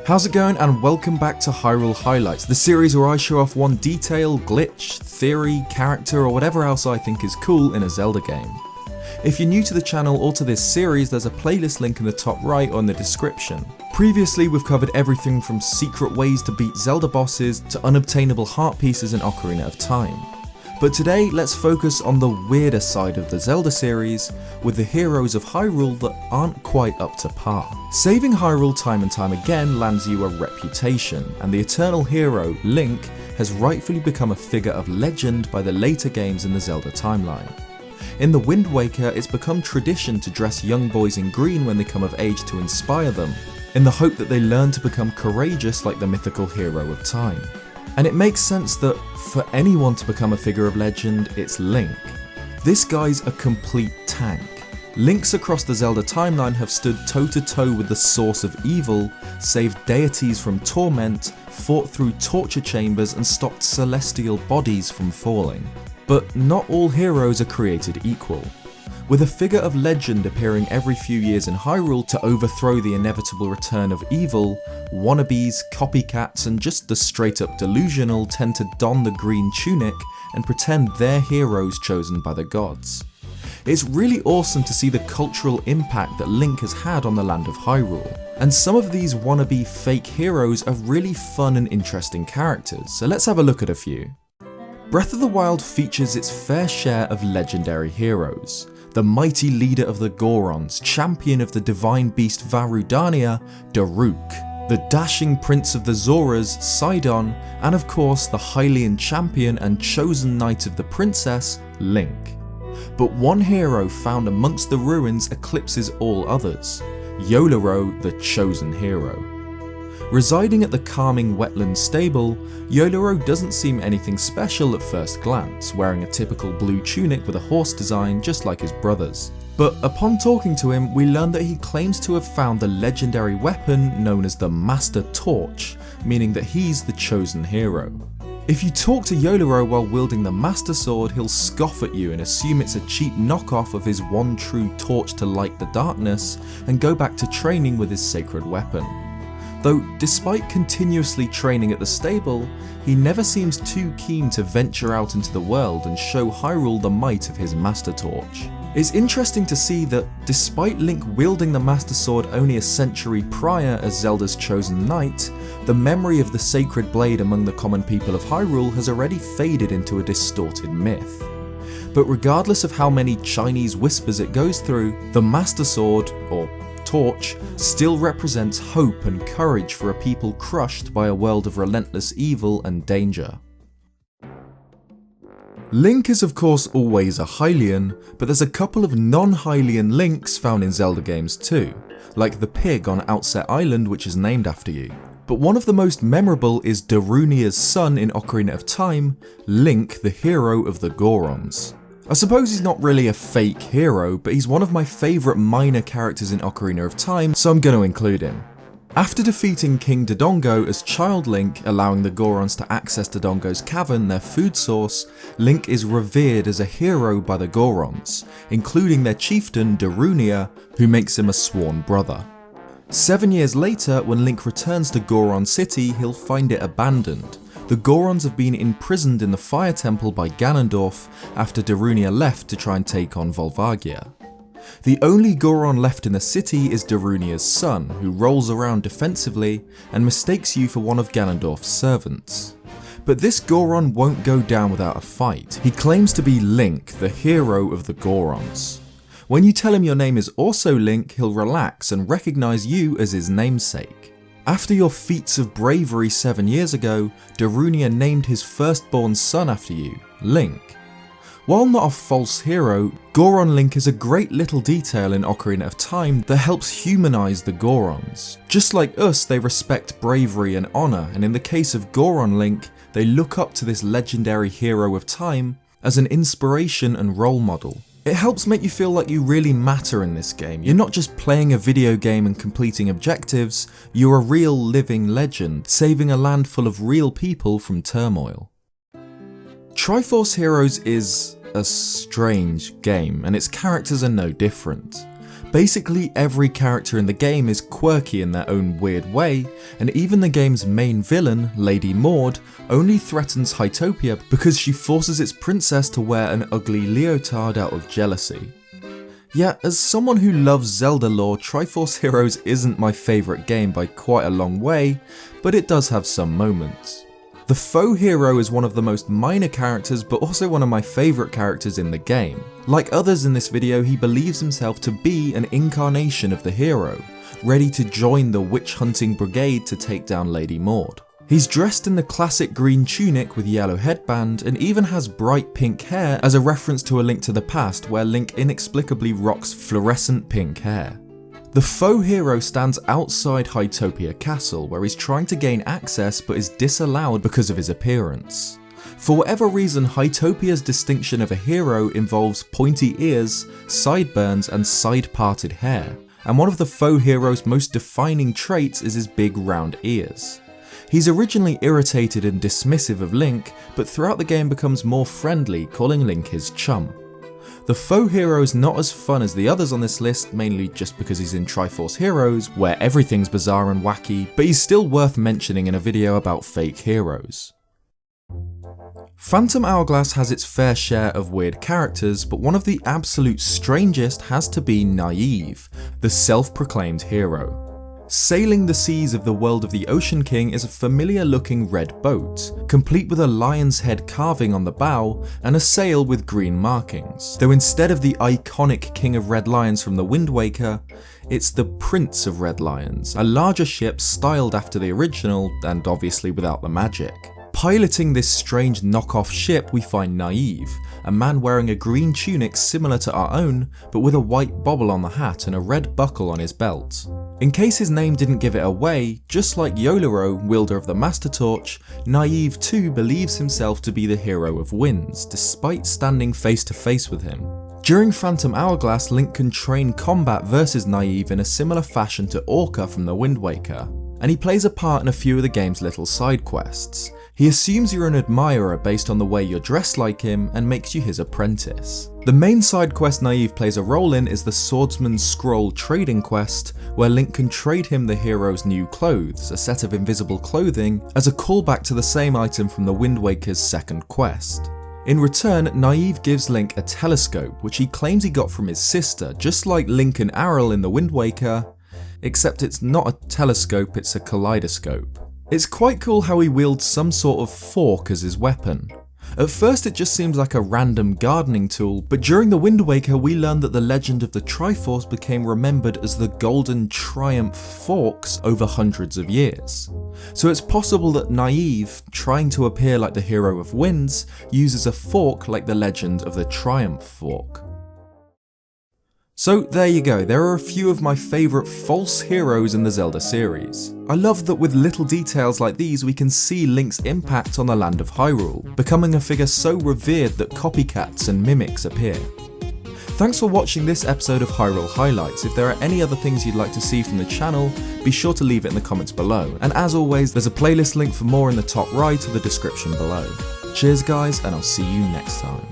How's it going, and welcome back to Hyrule Highlights, the series where I show off one detail, glitch, theory, character, or whatever else I think is cool in a Zelda game. If you're new to the channel or to this series, there's a playlist link in the top right or in the description. Previously, we've covered everything from secret ways to beat Zelda bosses to unobtainable heart pieces in Ocarina of Time. But today, let's focus on the weirder side of the Zelda series, with the heroes of Hyrule that aren't quite up to par. Saving Hyrule time and time again lands you a reputation, and the eternal hero, Link, has rightfully become a figure of legend by the later games in the Zelda timeline. In The Wind Waker, it's become tradition to dress young boys in green when they come of age to inspire them, in the hope that they learn to become courageous like the mythical hero of time. And it makes sense that for anyone to become a figure of legend, it's Link. This guy's a complete tank. Links across the Zelda timeline have stood toe to toe with the source of evil, saved deities from torment, fought through torture chambers and stopped celestial bodies from falling. But not all heroes are created equal. With a figure of legend appearing every few years in Hyrule to overthrow the inevitable return of evil, wannabes, copycats, and just the straight up delusional tend to don the green tunic and pretend they're heroes chosen by the gods. It's really awesome to see the cultural impact that Link has had on the land of Hyrule, and some of these wannabe fake heroes are really fun and interesting characters, so let's have a look at a few. Breath of the Wild features its fair share of legendary heroes. The mighty leader of the Gorons, champion of the divine beast Varudania, Daruk, the dashing prince of the Zoras, Sidon, and of course the Hylian champion and chosen knight of the princess, Link. But one hero found amongst the ruins eclipses all others, YOLERO, the chosen hero. Residing at the calming wetland stable, YOLERO doesn't seem anything special at first glance, wearing a typical blue tunic with a horse design just like his brothers. But upon talking to him, we learn that he claims to have found the legendary weapon known as the Master Torch, meaning that he's the chosen hero. If you talk to YOLERO while wielding the Master Sword, he'll scoff at you and assume it's a cheap knockoff of his one true torch to light the darkness, and go back to training with his sacred weapon. Though, despite continuously training at the stable, he never seems too keen to venture out into the world and show Hyrule the might of his Master Torch. It's interesting to see that, despite Link wielding the Master Sword only a century prior as Zelda's chosen knight, the memory of the sacred blade among the common people of Hyrule has already faded into a distorted myth. But regardless of how many Chinese whispers it goes through, the Master Sword, or torch, still represents hope and courage for a people crushed by a world of relentless evil and danger. Link is of course always a Hylian, but there's a couple of non-Hylian Links found in Zelda games too, like the pig on Outset Island, which is named after you. But one of the most memorable is Darunia's son in Ocarina of Time, Link, the hero of the Gorons. I suppose he's not really a fake hero, but he's one of my favourite minor characters in Ocarina of Time, so I'm going to include him. After defeating King Dodongo as Child Link, allowing the Gorons to access Dodongo's cavern, their food source, Link is revered as a hero by the Gorons, including their chieftain Darunia, who makes him a sworn brother. 7 years later, when Link returns to Goron City, he'll find it abandoned. The Gorons have been imprisoned in the Fire Temple by Ganondorf after Darunia left to try and take on Volvagia. The only Goron left in the city is Darunia's son, who rolls around defensively and mistakes you for one of Ganondorf's servants. But this Goron won't go down without a fight. He claims to be Link, the hero of the Gorons. When you tell him your name is also Link, he'll relax and recognise you as his namesake. After your feats of bravery 7 years ago, Darunia named his firstborn son after you, Link. While not a false hero, Goron Link is a great little detail in Ocarina of Time that helps humanise the Gorons. Just like us, they respect bravery and honour, and in the case of Goron Link, they look up to this legendary hero of time as an inspiration and role model. It helps make you feel like you really matter in this game. You're not just playing a video game and completing objectives, you're a real living legend, saving a land full of real people from turmoil. Triforce Heroes is a strange game, and its characters are no different. Basically every character in the game is quirky in their own weird way, and even the game's main villain, Lady Maud, only threatens Hytopia because she forces its princess to wear an ugly leotard out of jealousy. Yeah, as someone who loves Zelda lore, Triforce Heroes isn't my favourite game by quite a long way, but it does have some moments. The faux hero is one of the most minor characters, but also one of my favourite characters in the game. Like others in this video, he believes himself to be an incarnation of the hero, ready to join the witch hunting brigade to take down Lady Maud. He's dressed in the classic green tunic with yellow headband, and even has bright pink hair as a reference to A Link to the Past, where Link inexplicably rocks fluorescent pink hair. The faux hero stands outside Hytopia Castle, where he's trying to gain access but is disallowed because of his appearance. For whatever reason, Hytopia's distinction of a hero involves pointy ears, sideburns, and side-parted hair, and one of the faux hero's most defining traits is his big round ears. He's originally irritated and dismissive of Link, but throughout the game becomes more friendly, calling Link his chum. The faux hero is not as fun as the others on this list, mainly just because he's in Triforce Heroes, where everything's bizarre and wacky, but he's still worth mentioning in a video about fake heroes. Phantom Hourglass has its fair share of weird characters, but one of the absolute strangest has to be NAYVE, the self-proclaimed hero. Sailing the seas of the world of the Ocean King is a familiar looking red boat, complete with a lion's head carving on the bow and a sail with green markings, though instead of the iconic King of Red Lions from the Wind Waker, it's the Prince of Red Lions, a larger ship styled after the original and obviously without the magic. Piloting this strange knockoff ship we find NAYVE, a man wearing a green tunic similar to our own, but with a white bobble on the hat and a red buckle on his belt. In case his name didn't give it away, just like YOLERO, wielder of the Master Torch, NAYVE too believes himself to be the hero of winds, despite standing face to face with him. During Phantom Hourglass, Link can train combat versus NAYVE in a similar fashion to Orca from the Wind Waker, and he plays a part in a few of the game's little side quests. He assumes you're an admirer based on the way you're dressed like him and makes you his apprentice. The main side quest NAYVE plays a role in is the Swordsman's Scroll trading quest, where Link can trade him the hero's new clothes, a set of invisible clothing, as a callback to the same item from the Wind Waker's second quest. In return, NAYVE gives Link a telescope, which he claims he got from his sister, just like Link and Hyrule in the Wind Waker, except it's not a telescope, it's a kaleidoscope. It's quite cool how he wields some sort of fork as his weapon. At first it just seems like a random gardening tool, but during the Wind Waker we learn that the legend of the Triforce became remembered as the Golden Triumph Forks over hundreds of years. So it's possible that NAYVE, trying to appear like the hero of winds, uses a fork like the legend of the Triumph Fork. So there you go, there are a few of my favourite false heroes in the Zelda series. I love that with little details like these we can see Link's impact on the land of Hyrule, becoming a figure so revered that copycats and mimics appear. Thanks for watching this episode of Hyrule Highlights. If there are any other things you'd like to see from the channel, be sure to leave it in the comments below. And as always, there's a playlist link for more in the top right of the description below. Cheers guys, and I'll see you next time.